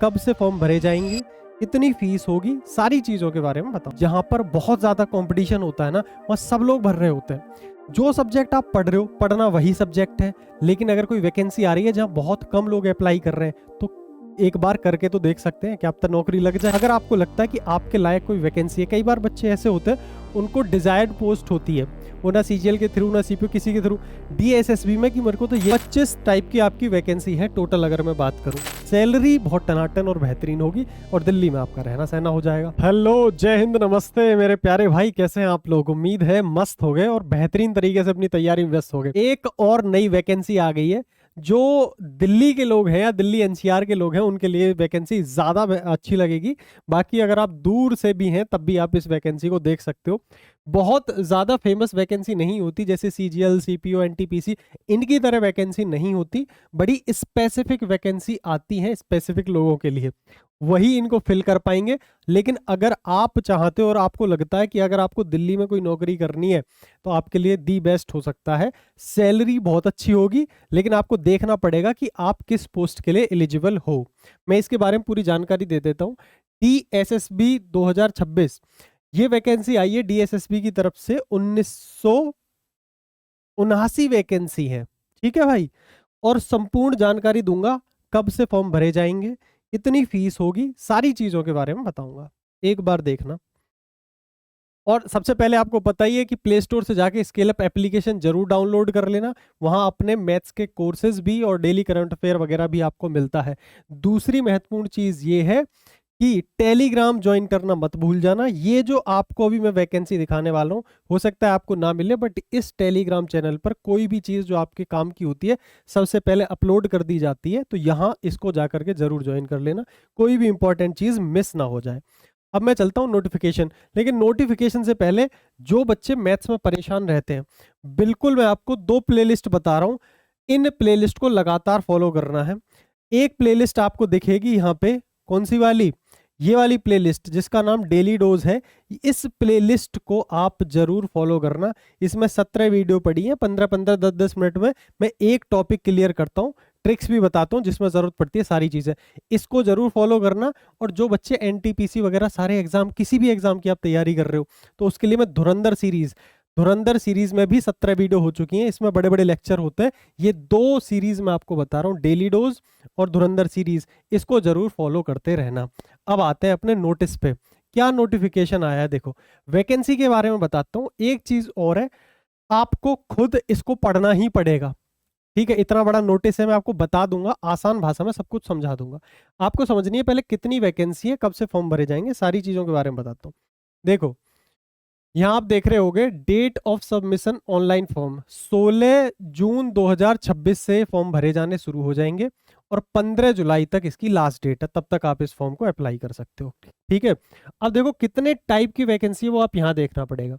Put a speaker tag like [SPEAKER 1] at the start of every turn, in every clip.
[SPEAKER 1] कब से फॉर्म भरे जाएंगे, कितनी फीस होगी, सारी चीजों के बारे में बताओ। जहां पर बहुत ज्यादा कंपटीशन होता है ना, वहाँ सब लोग भर रहे होते हैं। जो सब्जेक्ट आप पढ़ रहे हो, पढ़ना वही सब्जेक्ट है, लेकिन अगर कोई वैकेंसी आ रही है जहां बहुत कम लोग अप्लाई कर रहे हैं, तो एक बार करके तो देख सकते हैं कि आप तक नौकरी लग जाए। अगर आपको लगता है कि आपके लायक कोई वैकेंसी है, कई बार बच्चे ऐसे होते हैं उनको डिजायर्ड पोस्ट होती है, वो ना सीजीएल के थ्रू ना सीपीयू किसी के थ्रू, डीएसएसबी में कि मेरे को तो ये 25 टाइप की आपकी वैकेंसी है टोटल। अगर मैं बात करूं, सैलरी बहुत टनाटन और बेहतरीन होगी और दिल्ली में आपका रहना सहना हो जाएगा। हेलो, जय हिंद, नमस्ते मेरे प्यारे भाई, कैसे हैं आप लोग? उम्मीद है मस्त हो गए और बेहतरीन तरीके से अपनी तैयारी में व्यस्त हो गए। एक और नई वैकेंसी आ गई है जो दिल्ली के लोग हैं या दिल्ली एनसीआर के लोग हैं, उनके लिए वैकेंसी ज्यादा अच्छी लगेगी। बाकी अगर आप दूर से भी हैं तब भी आप इस वैकेंसी को देख सकते हो। बहुत ज्यादा फेमस वैकेंसी नहीं होती, जैसे सीजीएल, सीपीओ, एनटीपीसी, इनकी तरह वैकेंसी नहीं होती। बड़ी स्पेसिफिक वैकेंसी आती है स्पेसिफिक लोगों के लिए, वही इनको फिल कर पाएंगे। लेकिन अगर आप चाहते हो और आपको लगता है कि अगर आपको दिल्ली में कोई नौकरी करनी है तो आपके लिए दी बेस्ट हो सकता है। सैलरी बहुत अच्छी होगी, लेकिन आपको देखना पड़ेगा कि आप किस पोस्ट के लिए एलिजिबल हो। मैं इसके बारे में पूरी जानकारी दे देता हूँ। डीएसएसबी 2026 ये वैकेंसी आई है डीएसएसबी की तरफ से, 1979 वैकेंसी है। ठीक है भाई, और संपूर्ण जानकारी दूंगा, कब से फॉर्म भरे जाएंगे, कितनी फीस होगी, सारी चीजों के बारे में बताऊंगा, एक बार देखना। और सबसे पहले आपको पता ही है कि प्ले स्टोर से जाके स्केल अप एप्लीकेशन जरूर डाउनलोड कर लेना, वहां अपने मैथ्स के कोर्सेज भी और डेली करंट अफेयर वगैरह भी आपको मिलता है। दूसरी महत्वपूर्ण चीज ये है कि टेलीग्राम ज्वाइन करना मत भूल जाना। ये जो आपको अभी मैं वैकेंसी दिखाने वाला हूँ, हो सकता है आपको ना मिले, बट इस टेलीग्राम चैनल पर कोई भी चीज जो आपके काम की होती है सबसे पहले अपलोड कर दी जाती है, तो यहाँ इसको जाकर के जरूर ज्वाइन कर लेना, कोई भी इंपॉर्टेंट चीज मिस ना हो जाए। अब मैं चलता हूँ नोटिफिकेशन, लेकिन नोटिफिकेशन से पहले जो बच्चे मैथ्स में परेशान रहते हैं, बिल्कुल मैं आपको 2 प्लेलिस्ट बता रहा हूँ, इन प्लेलिस्ट को लगातार फॉलो करना है। एक प्लेलिस्ट आपको दिखेगी यहाँ पे, कौन सी वाली? ये वाली प्लेलिस्ट जिसका नाम डेली डोज है। इस प्लेलिस्ट को आप जरूर फॉलो करना। इसमें 17 वीडियो पड़ी है, 15-15, 10-10 मिनट में मैं एक टॉपिक क्लियर करता हूँ, ट्रिक्स भी बताता हूँ जिसमें जरूरत पड़ती है, सारी चीजें। इसको जरूर फॉलो करना। और जो बच्चे एनटीपीसी वगैरह सारे एग्जाम, किसी भी एग्जाम की आप तैयारी कर रहे हो, तो उसके लिए मैं धुरंधर सीरीज में भी 17 वीडियो हो चुकी हैं, इसमें बड़े बड़े लेक्चर होते हैं। ये 2 सीरीज मैं आपको बता रहा हूँ, डेली डोज और धुरंधर सीरीज, इसको जरूर फॉलो करते रहना। अब आते हैं अपने नोटिस पे, क्या नोटिफिकेशन आया है। देखो, वैकेंसी के बारे में बताता हूँ। एक चीज और है, आपको खुद इसको पढ़ना ही पड़ेगा। ठीक है, इतना बड़ा नोटिस है, मैं आपको बता दूंगा, आसान भाषा में सब कुछ समझा दूंगा। आपको समझनी है पहले कितनी वैकेंसी है, कब से फॉर्म भरे जाएंगे, सारी चीजों के बारे में बताता हूँ। देखो, यहाँ आप देख रहे होगे date of submission online form, 16 जून 2026 से फॉर्म भरे जाने शुरू हो जाएंगे और 15 जुलाई तक इसकी लास्ट डेट है, तब तक आप इस फॉर्म को अप्लाई कर सकते हो। ठीक है, अब देखो कितने टाइप की वैकेंसी है वो आप यहाँ देखना पड़ेगा।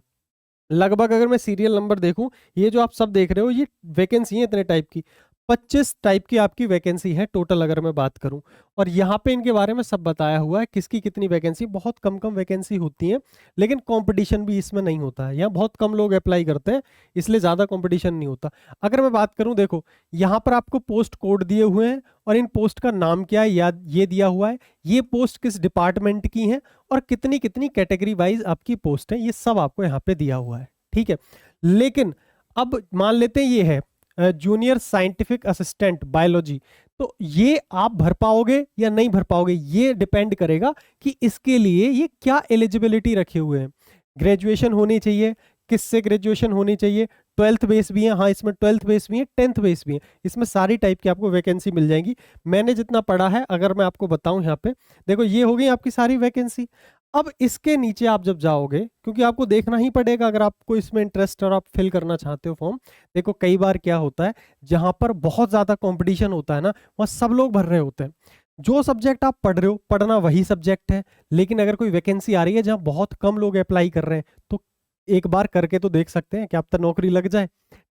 [SPEAKER 1] लगभग अगर मैं सीरियल नंबर देखूं, ये जो आप सब देख रहे हो ये वैकेंसी है इतने टाइप की, 25 टाइप की आपकी वैकेंसी है टोटल अगर मैं बात करूं। और यहाँ पे इनके बारे में सब बताया हुआ है, किसकी कितनी वैकेंसी। बहुत कम कम वैकेंसी होती है, लेकिन कंपटीशन भी इसमें नहीं होता है, यहाँ बहुत कम लोग अप्लाई करते हैं, इसलिए ज़्यादा कंपटीशन नहीं होता। अगर मैं बात करूँ, देखो यहाँ पर आपको पोस्ट कोड दिए हुए हैं और इन पोस्ट का नाम क्या है याद ये दिया हुआ है, ये पोस्ट किस डिपार्टमेंट की है और कितनी कितनी कैटेगरी वाइज आपकी पोस्ट है, ये सब आपको यहाँ पे दिया हुआ है। ठीक है, लेकिन अब मान लेते हैं ये है जूनियर साइंटिफिक असिस्टेंट बायोलॉजी, तो ये आप भर पाओगे या नहीं भर पाओगे, ये डिपेंड करेगा कि इसके लिए ये क्या एलिजिबिलिटी रखे हुए हैं। ग्रेजुएशन होनी चाहिए, किससे ग्रेजुएशन होनी चाहिए, 12th बेस भी है, हाँ इसमें 12th बेस भी है, 10th बेस भी है, इसमें सारी टाइप की आपको वैकेंसी मिल जाएंगी। मैंने जितना पढ़ा है अगर मैं आपको बताऊं, यहाँ पे देखो ये हो गई आपकी सारी वैकेंसी। अब इसके नीचे आप जब जाओगे, क्योंकि आपको देखना ही पड़ेगा अगर आपको इसमें इंटरेस्ट और आप फिल करना चाहते हो फॉर्म। देखो कई बार क्या होता है, जहां पर बहुत ज्यादा कंपटीशन होता है ना, वहाँ सब लोग भर रहे होते हैं। जो सब्जेक्ट आप पढ़ रहे हो, पढ़ना वही सब्जेक्ट है, लेकिन अगर कोई वैकेंसी आ रही है जहां बहुत कम लोग अप्लाई कर रहे हैं, तो एक बार करके तो देख सकते हैं कि आप तक नौकरी लग जाए।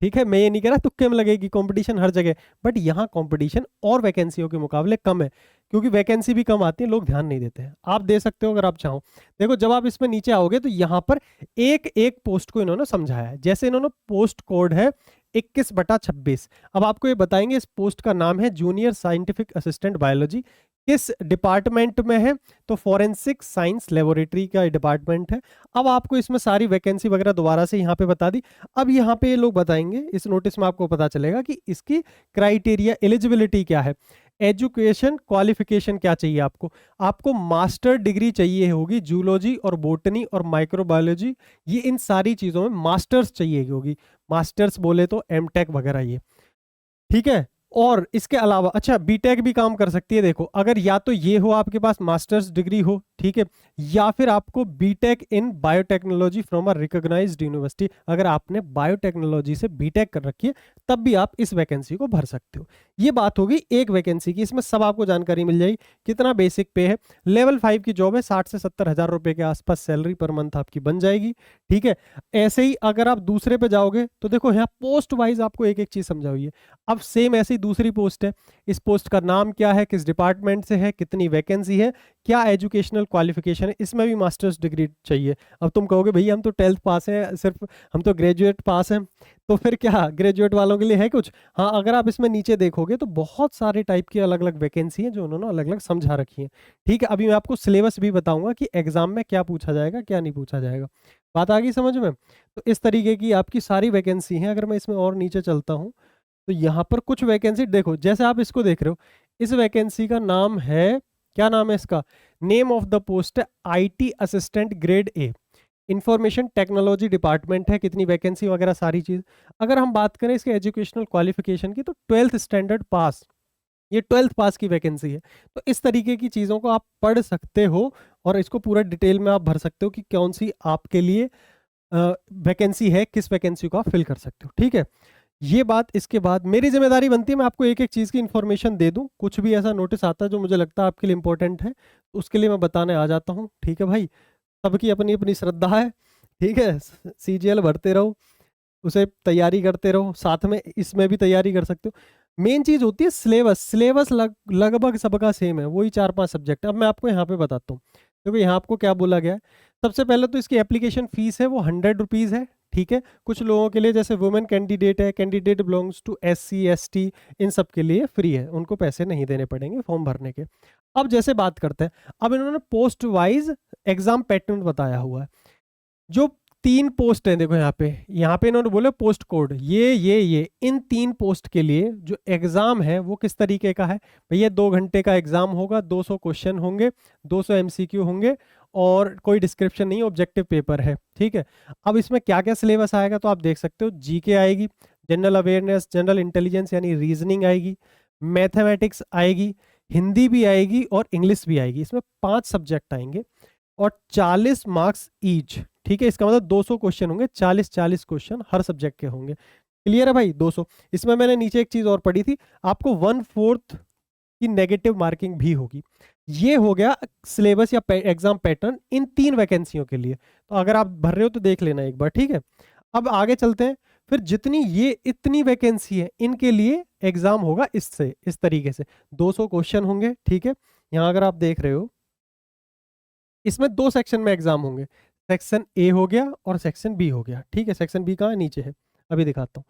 [SPEAKER 1] ठीक है, मैं ये नहीं कह रहा तुक्के में लगेगी, कंपटीशन हर जगह, बट यहाँ कंपटीशन और वैकेंसियों के मुकाबले कम है, क्योंकि वैकेंसी भी कम आती है, लोग ध्यान नहीं देते हैं। आप दे सकते हो अगर आप चाहो। देखो जब आप इसमें नीचे आओगे तो यहाँ पर एक एक पोस्ट को इन्होंने समझाया है। जैसे इन्होंने पोस्ट कोड है 21/26, अब आपको ये बताएंगे इस पोस्ट का नाम है जूनियर साइंटिफिक असिस्टेंट बायोलॉजी। किस डिपार्टमेंट में है, तो फॉरेंसिक साइंस लेबोरेटरी का डिपार्टमेंट है। अब आपको इसमें सारी वैकेंसी वगैरह दोबारा से यहाँ पे बता दी। अब यहाँ पे ये लोग बताएंगे, इस नोटिस में आपको पता चलेगा कि इसकी क्राइटेरिया एलिजिबिलिटी क्या है, एजुकेशन क्वालिफिकेशन क्या चाहिए आपको। आपको मास्टर डिग्री चाहिए होगी जूलॉजी और बोटनी और माइक्रोबायोलॉजी, ये इन सारी चीज़ों में मास्टर्स चाहिए होगी। मास्टर्स बोले तो एमटेक वगैरह ये, ठीक है। और इसके अलावा अच्छा बीटेक भी काम कर सकती है। देखो अगर या तो ये हो आपके पास मास्टर्स डिग्री हो, ठीक है, या फिर आपको BTech in biotechnology from a recognised university, अगर आपने बायोटेक्नोलॉजी से बीटेक कर रखी है तब भी आप इस वैकेंसी को भर सकते हो। ये बात होगी एक वैकेंसी की, इसमें सब आपको जानकारी मिल जाएगी। कितना बेसिक पे है, लेवल 5 की जॉब है, 60 से 70 हजार रुपए के आसपास सैलरी पर मंथ आपकी बन जाएगी, ठीक है। ऐसे ही अगर आप दूसरे पे जाओगे तो देखो यहाँ पोस्ट वाइज आपको एक एक चीज समझाई है। अब सेम ऐसी दूसरी पोस्ट है, इस पोस्ट का नाम क्या है, किस डिपार्टमेंट से है, कितनी वैकेंसी है, क्या एजुकेशनल क्वालिफिकेशन है, इसमें भी मास्टर्स डिग्री चाहिए। अब तुम कहोगे भैया हम तो 12th पास हैं, सिर्फ हम तो ग्रेजुएट पास हैं, तो फिर क्या ग्रेजुएट वालों के लिए है कुछ? हाँ, अगर आप इसमें नीचे देखोगे तो बहुत सारे टाइप की अलग अलग वैकेंसी हैं जो उन्होंने अलग अलग समझा रखी है, ठीक है। अभी मैं आपको सिलेबस भी बताऊंगा कि एग्जाम में क्या पूछा जाएगा क्या नहीं पूछा जाएगा। बात आ गई समझ में? तो इस तरीके की आपकी सारी वैकेंसी हैं। अगर मैं इसमें और नीचे चलता हूँ तो यहाँ पर कुछ वैकेंसी देखो, जैसे आप इसको देख रहे हो, इस वैकेंसी का नाम है, क्या नाम है इसका, नेम ऑफ द पोस्ट है IT assistant grade A, information technology department है। कितनी वैकेंसी वगैरह सारी चीज। अगर हम बात करें इसके एजुकेशनल क्वालिफिकेशन की तो 12th स्टैंडर्ड पास, ये 12th पास की वैकेंसी है। तो इस तरीके की चीज़ों को आप पढ़ सकते हो और इसको पूरा डिटेल में आप भर सकते हो कि कौन सी आपके लिए वैकेंसी है, किस वैकेंसी को आप फिल कर सकते हो, ठीक है। ये बात, इसके बाद मेरी जिम्मेदारी बनती है मैं आपको एक एक चीज़ की इंफॉर्मेशन दे दूं। कुछ भी ऐसा नोटिस आता है जो मुझे लगता है आपके लिए इंपॉर्टेंट है, उसके लिए मैं बताने आ जाता हूँ, ठीक है भाई। सबकी अपनी अपनी श्रद्धा है, ठीक है। सीजीएल भरते रहो, उसे तैयारी करते रहो, साथ में इसमें भी तैयारी कर सकते हो। मेन चीज होती है सिलेबस। सिलेबस लगभग सबका सेम है, वही 4-5 सब्जेक्ट। अब मैं आपको यहाँ पे बताता हूँ, क्योंकि यहाँ आपको क्या बोला गया है। सबसे पहले तो इसकी एप्लीकेशन फीस है वो 100 रुपीज़ है, ठीक है। कुछ लोगों के लिए जैसे वुमेन कैंडिडेट है, candidate belongs to SC ST, इन सब के लिए फ्री है, उनको पैसे नहीं देने पड़ेंगे फॉर्म भरने के। अब जैसे बात करते हैं, अब इन्होंने पोस्ट वाइज एग्जाम पैटर्न बताया हुआ है। जो 3 पोस्ट हैं देखो यहाँ पे इन्होंने बोला पोस्ट कोड, ये इन 3 पोस्ट के लिए जो एग्जाम है वो किस तरीके का है भैया। 2 घंटे का एग्जाम होगा, 200 क्वेश्चन होंगे, 200 MCQ होंगे और कोई डिस्क्रिप्शन नहीं, ऑब्जेक्टिव पेपर है, ठीक है। अब इसमें क्या क्या सिलेबस आएगा तो आप देख सकते हो। जीके आएगी, जनरल अवेयरनेस, जनरल इंटेलिजेंस यानी रीजनिंग आएगी, मैथमेटिक्स आएगी, हिंदी भी आएगी और इंग्लिश भी आएगी। इसमें 5 सब्जेक्ट आएंगे और 40 मार्क्स ईच, ठीक है। इसका मतलब 200 क्वेश्चन होंगे, 40-40 क्वेश्चन हर सब्जेक्ट के होंगे। क्लियर है भाई? 200। इसमें मैंने नीचे एक चीज और पढ़ी थी, आपको 1/4 की नेगेटिव मार्किंग भी होगी। ये हो गया सिलेबस या एग्जाम पैटर्न इन 3 वैकेंसियों के लिए। तो अगर आप भर रहे हो तो देख लेना एक बार, ठीक है। अब आगे चलते हैं, फिर जितनी ये इतनी वैकेंसी है इनके लिए एग्जाम होगा इससे, इस तरीके से 200 क्वेश्चन होंगे, ठीक है। यहाँ अगर आप देख रहे हो इसमें 2 सेक्शन में एग्जाम होंगे, सेक्शन ए हो गया और सेक्शन बी हो गया, ठीक है। सेक्शन बी कहाँ है? नीचे है, अभी दिखाता हूँ।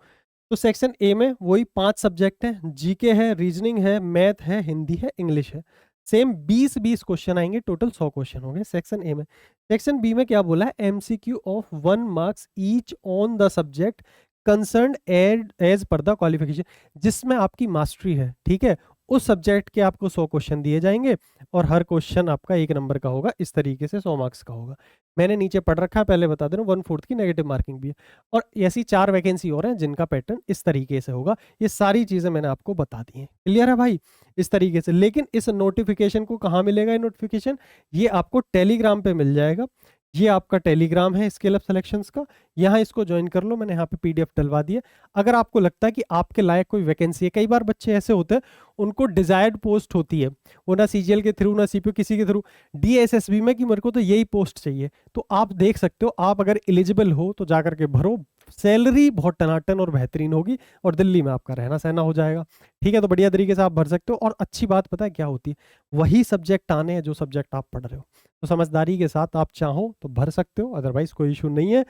[SPEAKER 1] तो सेक्शन ए में वही 5 सब्जेक्ट हैं, जीके है, रीजनिंग है, मैथ है, हिंदी है, इंग्लिश है। सेम 20-20 क्वेश्चन आएंगे, टोटल 100 क्वेश्चन होंगे सेक्शन ए में। सेक्शन बी में क्या बोला है, MCQ of 1 marks each on the subject concern as per the qualification, जिसमें आपकी मास्टरी है, ठीक है। उस सब्जेक्ट के आपको 100 क्वेश्चन दिए जाएंगे और हर क्वेश्चन आपका 1 नंबर का होगा, इस तरीके से 100 मार्क्स का होगा। मैंने नीचे पढ़ रखा है, पहले बता दे रहा हूँ, 1/4 की नेगेटिव मार्किंग भी है। और ऐसी 4 वैकेंसी और हैं जिनका पैटर्न इस तरीके से होगा। ये सारी चीजें मैंने आपको बता दी हैं, क्लियर है भाई? इस तरीके से। लेकिन इस नोटिफिकेशन को कहाँ मिलेगा? ये नोटिफिकेशन ये आपको टेलीग्राम पे मिल जाएगा। ये आपका टेलीग्राम है स्केल अप सिलेक्शंस का, यहाँ इसको ज्वाइन कर लो। मैंने यहाँ पे PDF डलवा दिया। अगर आपको लगता है कि आपके लायक कोई वैकेंसी है, कई बार बच्चे ऐसे होते हैं उनको डिजायर्ड पोस्ट होती है, वो ना CGL के थ्रू ना CPO किसी के थ्रू, DSSB में कि मेरे को तो यही पोस्ट चाहिए, तो आप देख सकते हो। आप अगर एलिजिबल हो तो जाकर के भरो, सैलरी बहुत टनाटन और बेहतरीन होगी और दिल्ली में आपका रहना सहना हो जाएगा, ठीक है। तो बढ़िया तरीके से आप भर सकते हो। और अच्छी बात पता है क्या होती है, वही सब्जेक्ट आने हैं जो सब्जेक्ट आप पढ़ रहे हो। तो समझदारी के साथ आप चाहो तो भर सकते हो, अदरवाइज कोई इशू नहीं है।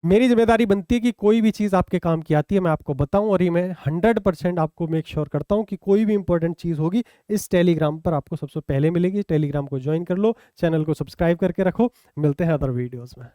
[SPEAKER 1] मेरी जिम्मेदारी बनती है कि कोई भी चीज़ आपके काम की आती है मैं आपको बताऊं, और ये मैं 100% आपको मेक श्योर करता हूं कि कोई भी इंपॉर्टेंट चीज़ होगी इस टेलीग्राम पर आपको सबसे पहले मिलेगी। टेलीग्राम को ज्वाइन कर लो, चैनल को सब्सक्राइब करके रखो। मिलते हैं अदर वीडियोज़ में।